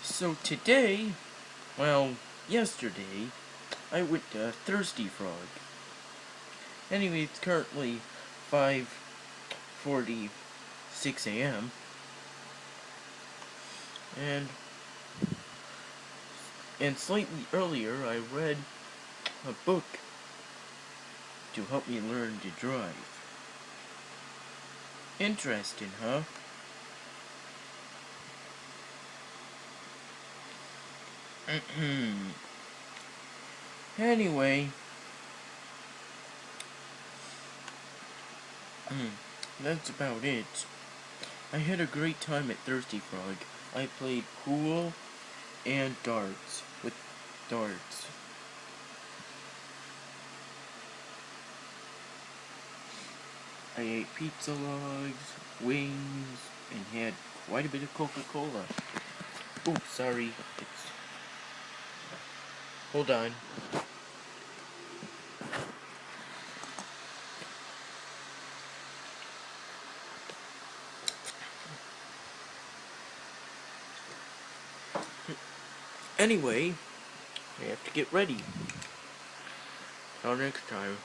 So today, well, yesterday, I went to Thirsty Frog. Anyway, it's currently 5:46 a.m. and slightly earlier I read a book to help me learn to drive. Interesting, huh? Anyway, that's about it. I had a great time at Thirsty Frog. I played pool and darts with darts. I ate pizza logs, wings, and had quite a bit of Coca-Cola. Oh, sorry. Hold on. Anyway, I have to get ready. Till next time.